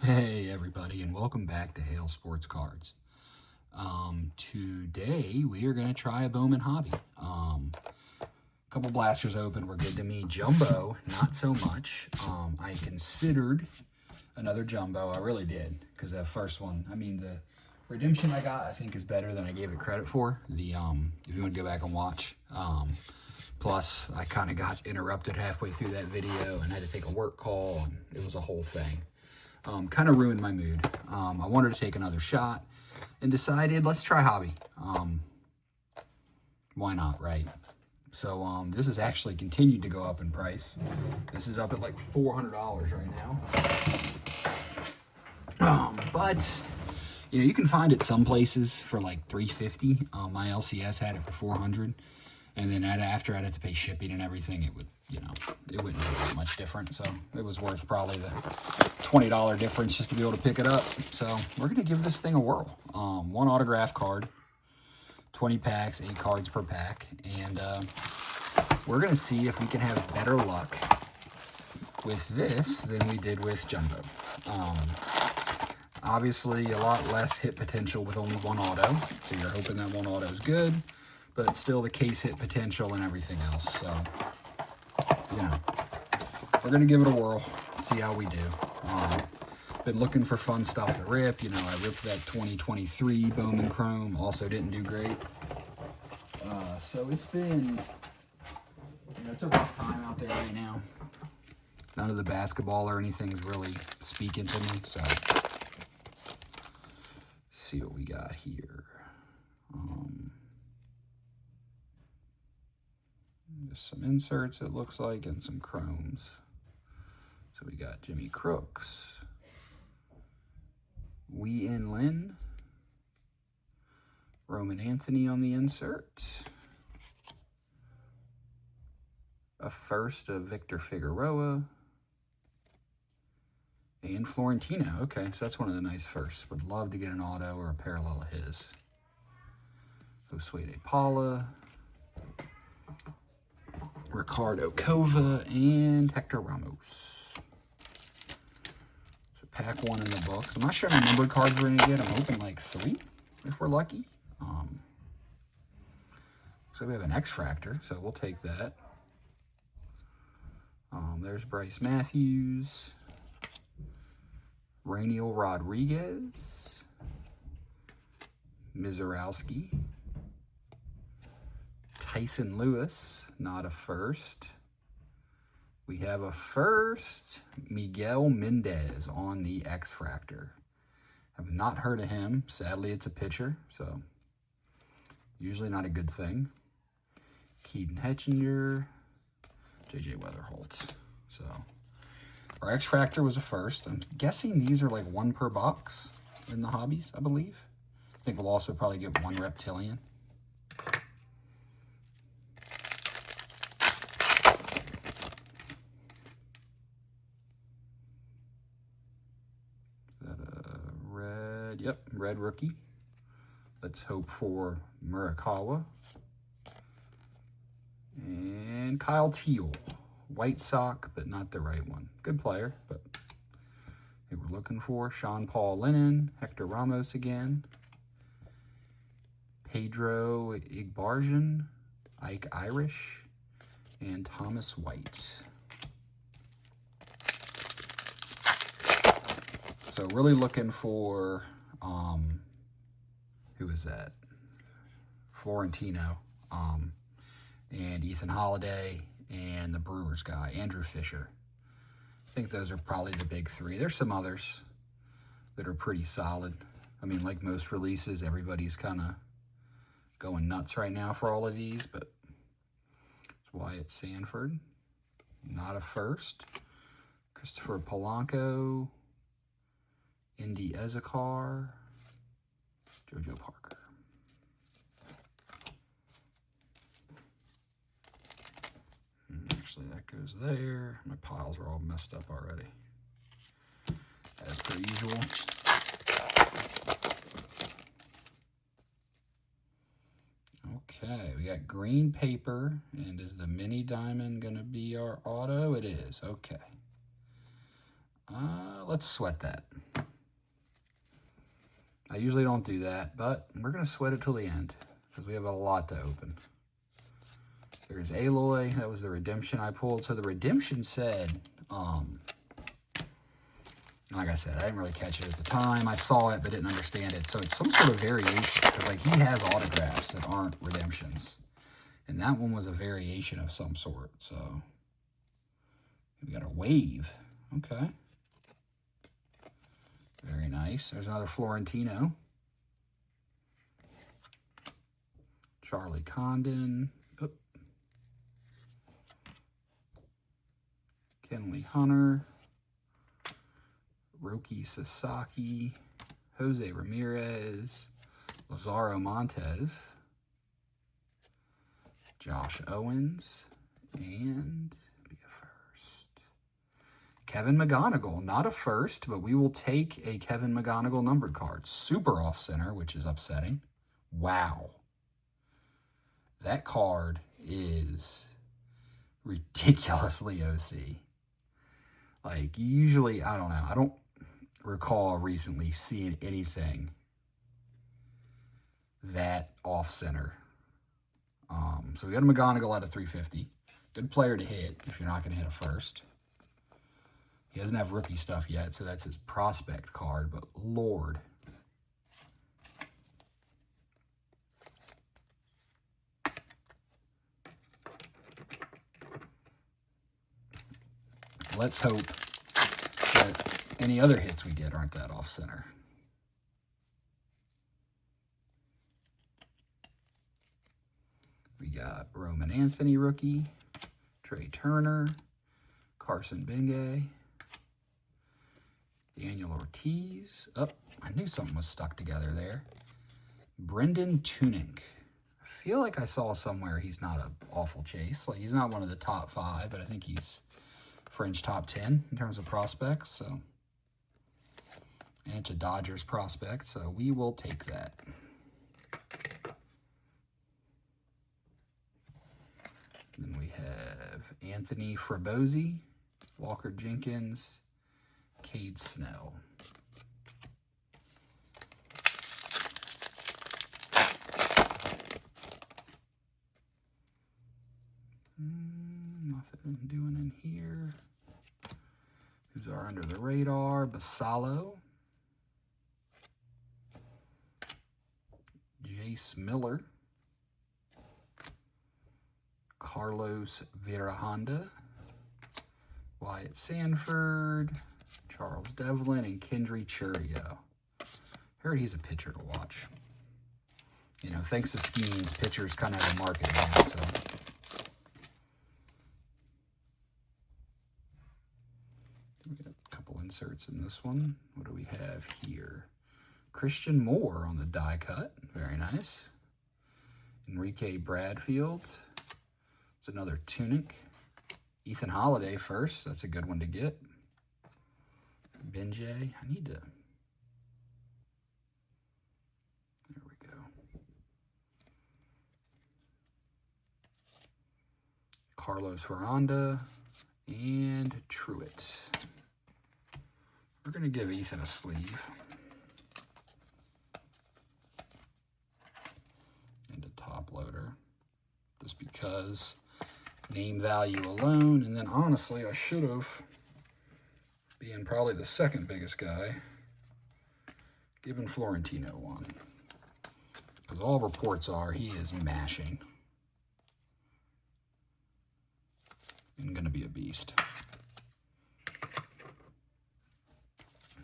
Hey everybody, and welcome back to Hale Sports Cards. Today we are going to try a Bowman hobby. Couple blasters open were good to me. Jumbo, not so much. I considered another jumbo. I really did, because that first one, the redemption I got, I think, is better than I gave it credit for. If you want to go back and watch. Plus, I kind of got interrupted halfway through that video and had to take a work call, and it was a whole thing. Kind of ruined my mood. I wanted to take another shot and decided, let's try hobby. Why not, right? So this has actually continued to go up in price. This is up at like $400 right now. But you can find it some places for like $350. My LCS had it for $400, and then after I'd have to pay shipping and everything, it would, it wouldn't be that much different. So it was worth probably the $20 difference just to be able to pick it up. So we're gonna give this thing a whirl. One autograph card, 20 packs, 8 cards per pack, and we're gonna see if we can have better luck with this than we did with Jumbo. Obviously a lot less hit potential with only one auto, so you're hoping that one auto is good, but still the case hit potential and everything else. So we're gonna give it a whirl, see how we do. Been looking for fun stuff to rip. I ripped that 2023 Bowman Chrome, also didn't do great. So it's been, it's a rough time out there right now. None of the basketball or anything's really speaking to me, so let's see what we got here. Just some inserts, it looks like, and some chromes. So we got Jimmy Crooks, Wee In Lin, Roman Anthony on the insert, a first of Victor Figueroa, and Florentino. Okay, so that's one of the nice firsts. Would love to get an auto or a parallel of his. Josué Paula, Ricardo Cova, and Hector Ramos. So pack one in the books. I'm not sure how many numbered cards we're going to get. I'm hoping like 3 if we're lucky. So we have an X-Fractor, so we'll take that. There's Bryce Matthews, Rainiel Rodriguez, Mizorowski, Tyson Lewis, not a first. We have a first, Miguel Mendez on the X-Fractor. Have not heard of him. Sadly, it's a pitcher, so usually not a good thing. Keaton Hetchinger, J.J. Weatherholt. So our X-Fractor was a first. I'm guessing these are like 1 per box in the hobbies, I believe. I think we'll also probably get 1 reptilian. Yep, red rookie. Let's hope for Murakawa. And Kyle Teal. White sock, but not the right one. Good player, but I think we're looking for Sean Paul Lennon, Hector Ramos again, Pedro Igbarjan, Ike Irish, and Thomas White. So really looking for, who is that? Florentino, and Ethan Holiday, and the Brewers guy, Andrew Fisher. I think those are probably the big 3. There's some others that are pretty solid. Like most releases, everybody's kind of going nuts right now for all of these, but it's Wyatt Sanford, not a first. Christopher Polanco, Indy Ezekar, JoJo Parker. Actually, that goes there. My piles are all messed up already, as per usual. Okay, we got green paper, and is the mini diamond going to be our auto? It is, okay. Let's sweat that. I usually don't do that, but we're going to sweat it till the end because we have a lot to open. There's Aloy. That was the redemption I pulled. So the redemption said, like I said, I didn't really catch it at the time. I saw it, but didn't understand it. So it's some sort of variation. Because like he has autographs that aren't redemptions. And that one was a variation of some sort. So we got a wave. Okay. Very nice. There's another Florentino. Charlie Condon. Oop. Kenley Hunter. Roki Sasaki. Jose Ramirez. Lazaro Montes. Josh Owens. And be a first. Kevin McGonigal. Not a first, but we will take a Kevin McGonigal numbered card. Super off center, which is upsetting. Wow. That card is ridiculously OC. Like, usually, I don't know. I don't recall recently seeing anything that off-center. So we got a McGonigal out of 350. Good player to hit if you're not going to hit a first. He doesn't have rookie stuff yet, so that's his prospect card, but Lord. Let's hope that any other hits we get aren't that off-center. We got Roman Anthony rookie, Trey Turner, Carson Bengay, Daniel Ortiz. Oh, I knew something was stuck together there. Brendan Tunick. I feel like I saw somewhere he's not an awful chase. Like he's not one of the top 5, but I think he's fringe top 10 in terms of prospects. So, and it's a Dodgers prospect, so we will take that. Then we have Anthony Frabosi, Walker Jenkins, Cade Snell. Nothing doing in here. Who's are under the radar? Basallo. Jace Miller. Carlos Virahonda, Wyatt Sanford, Charles Devlin, and Kendry Churio. Heard he's a pitcher to watch. You know, thanks to Skeens, pitchers kind of have a market now, so. We got a couple inserts in this one. What do we have here? Christian Moore on the die cut. Very nice. Enrique Bradfield. It's another Tunic. Ethan Holiday first. That's a good one to get. Benjay. I need to. There we go. Carlos Veranda and Truitt. We're going to give Ethan a sleeve. And a top loader. Just because name value alone, and then honestly, I should have, being probably the second biggest guy, given Florentino one. Because all reports are he is mashing. And going to be a beast.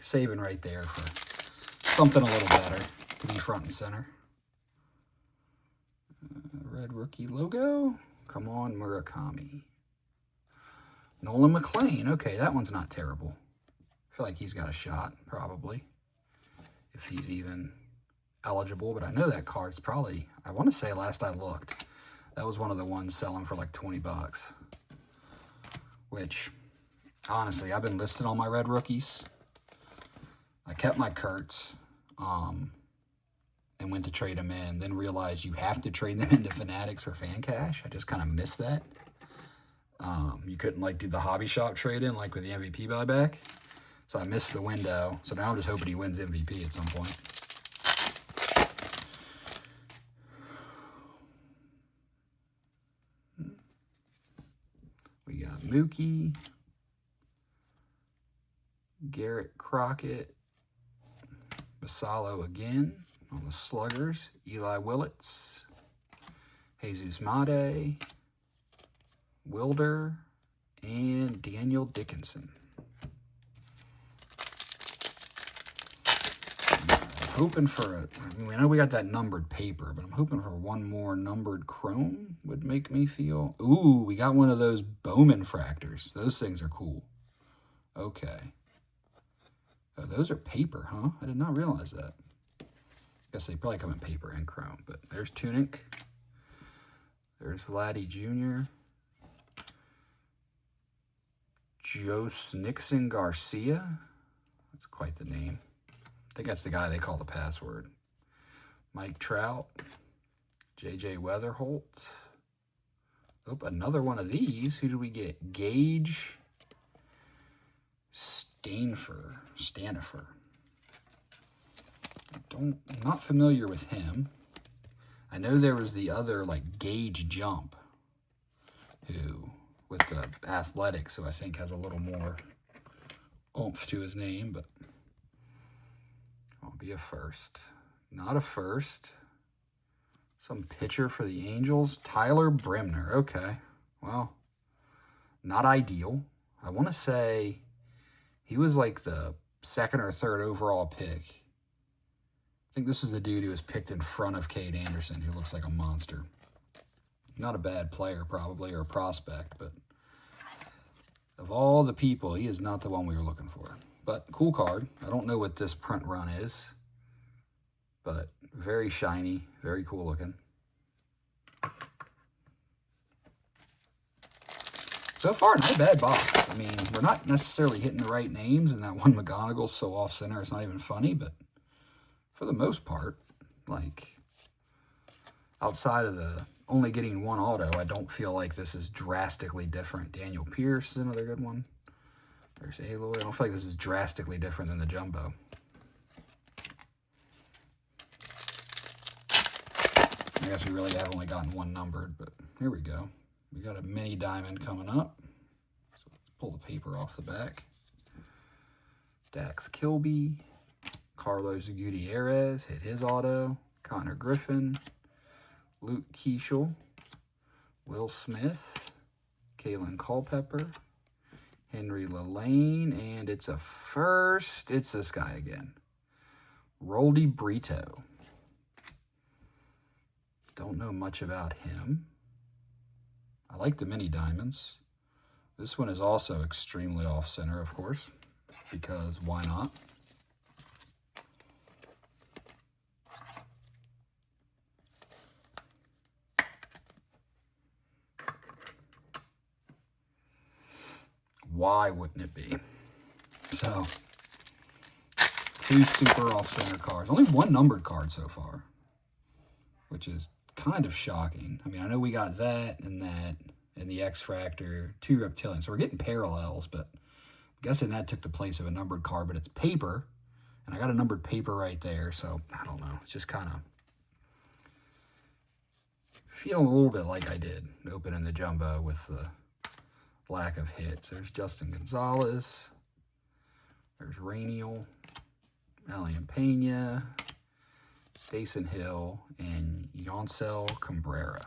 Saving right there for something a little better to be front and center. Red rookie logo. Come on, Murakami. Nolan McLean. Okay, that one's not terrible. I feel like he's got a shot, probably. If he's even eligible. But I know that card's probably, I want to say last I looked, that was one of the ones selling for like 20 bucks. Which, honestly, I've been listed on my red rookies. I kept my Kurtz. And went to trade them in, then realized you have to trade them into Fanatics for fan cash. I just kind of missed that. You couldn't like do the hobby shop trade in like with the MVP buyback. So I missed the window. So now I'm just hoping he wins MVP at some point. Mookie, Garrett Crockett, Basalo again on the sluggers, Eli Willits, Jesus Mate, Wilder, and Daniel Dickinson. I'm hoping for I know we got that numbered paper, but I'm hoping for one more numbered chrome would make me feel. Ooh, we got one of those Bowman fractors. Those things are cool. Okay. Oh, those are paper, huh? I did not realize that. Guess they probably come in paper and chrome, but there's Tunic. There's Vladdy Jr. Jose Nixon Garcia. That's quite the name. I think that's the guy they call the password. Mike Trout. J.J. Weatherholt. Oh, another one of these. Who do we get? Gage Stanifer. I'm not familiar with him. I know there was the other, like, Gage Jump, who, with the athletics, who I think has a little more oomph to his name, but I'll be a first. Not a first. Some pitcher for the Angels. Tyler Bremner. Okay. Well, not ideal. I want to say he was like the second or third overall pick. I think this is the dude who was picked in front of Cade Anderson, who looks like a monster. Not a bad player, probably, or a prospect, but of all the people, he is not the one we were looking for. But cool card. I don't know what this print run is, but very shiny, very cool looking. So far, not a bad box. I mean, we're not necessarily hitting the right names, and that one McGonagall's so off-center, it's not even funny, but for the most part, like, outside of the only getting one auto, I don't feel like this is drastically different. Daniel Pierce is another good one. There's Aloy. I don't feel like this is drastically different than the Jumbo. I guess we really have only gotten one numbered, but here we go. We got a mini diamond coming up. So let's pull the paper off the back. Dax Kilby, Carlos Gutierrez, hit his auto. Connor Griffin, Luke Keeschel, Will Smith, Kalen Culpepper, Henry Lillane, and it's a first. It's this guy again. Roldy Brito. Don't know much about him. I like the mini diamonds. This one is also extremely off-center, of course, because why not? Why wouldn't it be? So, two super off-center cards. Only one numbered card so far, which is kind of shocking. I mean, I know we got that, and the X-Fractor, two Reptilians. So we're getting parallels, but I'm guessing that took the place of a numbered card, but it's paper, and I got a numbered paper right there, so I don't know. It's just kind of feeling a little bit like I did opening the Jumbo with the lack of hits. There's Justin Gonzalez. There's Rainiel, Elian Pena, Dason Hill, and Yoncel Cabrera.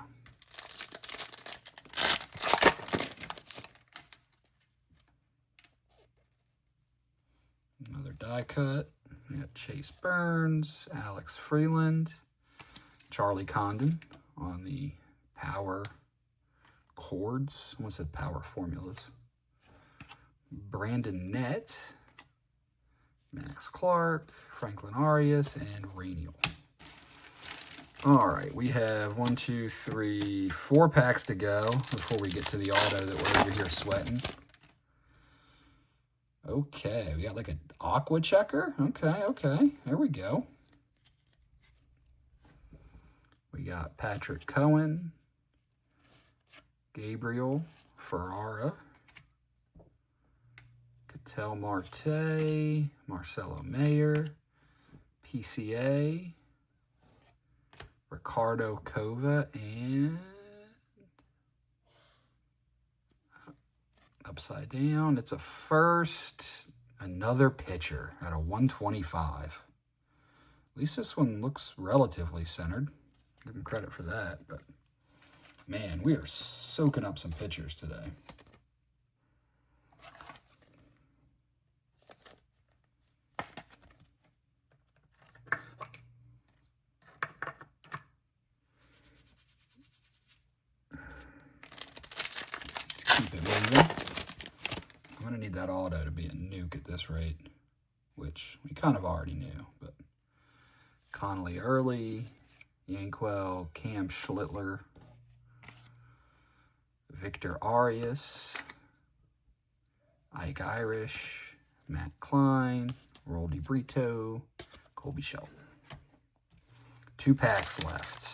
Another die cut. We got Chase Burns, Alex Freeland, Charlie Condon on the power chords. I almost said power formulas. Brandon Nett, Max Clark, Franklin Arias, and Rainiel. All right, we have 1, 2, 3, 4 packs to go before we get to the auto that we're over here sweating. Okay, we got like an aqua checker. Okay, there we go. We got Patrick Cohen, Gabriel Ferrara, Ketel Marte, Marcelo Mayer, PCA, Ricardo Cova, and upside down. It's a first. Another pitcher at a 125. At least this one looks relatively centered. Give him credit for that. But, man, we are soaking up some pitchers today. Keep it moving. I'm going to need that auto to be a nuke at this rate, which we kind of already knew. But Connolly early, Yankwell, Cam Schlittler, Victor Arias, Ike Irish, Matt Klein, Roldy Brito, Colby Shelton. 2 packs left.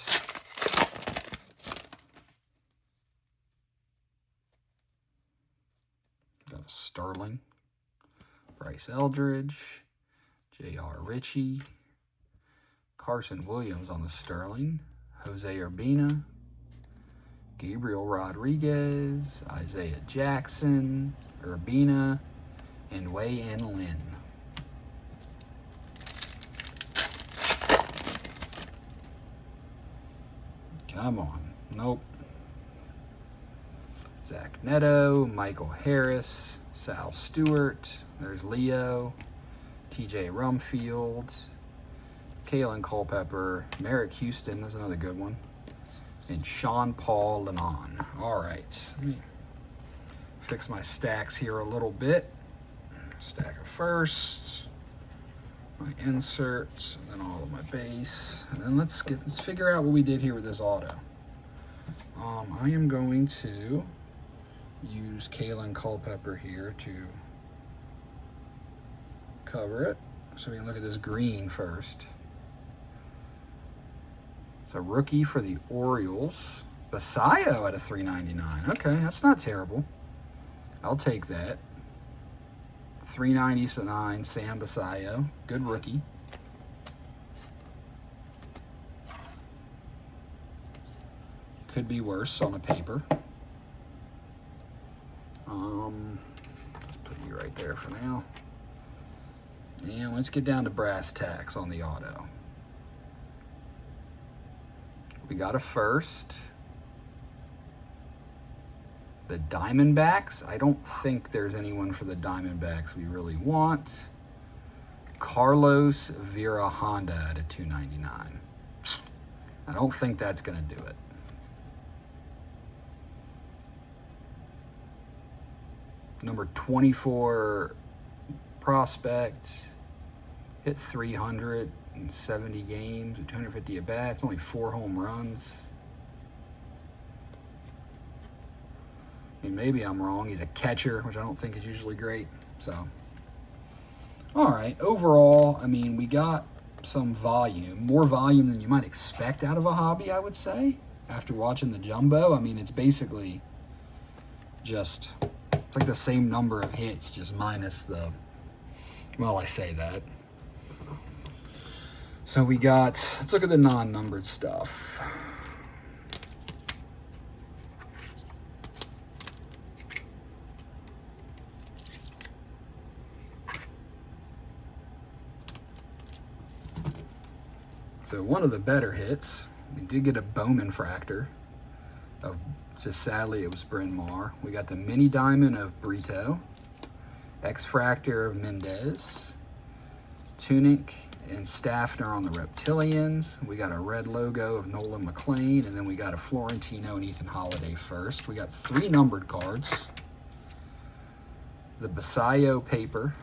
Got Sterling, Bryce Eldridge, J.R. Ritchie, Carson Williams on the Sterling, Jose Urbina, Gabriel Rodriguez, Isaiah Jackson, Urbina, and Wei-In Lin. Come on. Nope. Zach Neto, Michael Harris, Sal Stewart, there's Leo, TJ Rumfield, Kalen Culpepper, Merrick Houston, that's another good one, and Sean Paul Lennon. All right, let me fix my stacks here a little bit. Stack of first, my inserts, and then all of my base, and then let's figure out what we did here with this auto. I am going to use Kalen Culpepper here to cover it, so we can look at this green first. It's a rookie for the Orioles, Basayo at a $3.99. Okay, that's not terrible. I'll take that. $3.99 Sam Basayo, good rookie. Could be worse on a paper. Let's put you right there for now. And let's get down to brass tacks on the auto. We got a first. The Diamondbacks, I don't think there's anyone for the Diamondbacks we really want. Carlos Vera Honda at a $2.99. I don't think that's going to do it. Number 24 prospect, hit 370 games, 250 at bats, only 4 home runs. I mean, maybe I'm wrong. He's a catcher, which I don't think is usually great. So, all right. Overall, I mean, we got some volume, more volume than you might expect out of a hobby, I would say. After watching the jumbo, I mean, it's basically just, it's like the same number of hits, just minus the, well, I say that. So we got, let's look at the non-numbered stuff. So one of the better hits, we did get a Bowman fractor of, just sadly it was Bryn Mawr. We got the mini diamond of Brito, X-fractor of Mendez, Tunic and Staffner on the Reptilians. We got a red logo of Nolan McLean, and then we got a Florentino and Ethan Holiday first. We got 3 numbered cards. The Basayo paper,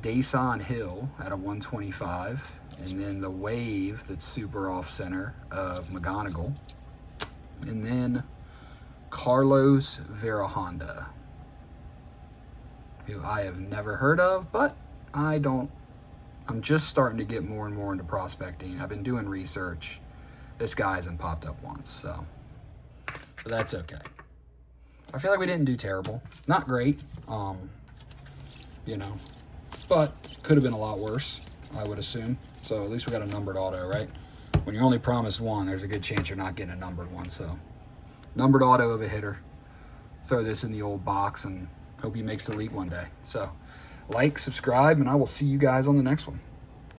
Dason Hill at a 125, and then the wave that's super off center of McGonigal, and then Carlos Vera Honda, who I have never heard of, but I'm just starting to get more and more into prospecting. I've been doing research. This guy hasn't popped up once, so, but that's okay. I feel like we didn't do terrible. Not great, you know, but could have been a lot worse, I would assume. So at least we got a numbered auto, right? When you're only promised one, there's a good chance you're not getting a numbered one. So numbered auto of a hitter. throw this in the old box and hope he makes the league one day. So like, subscribe, and I will see you guys on the next one.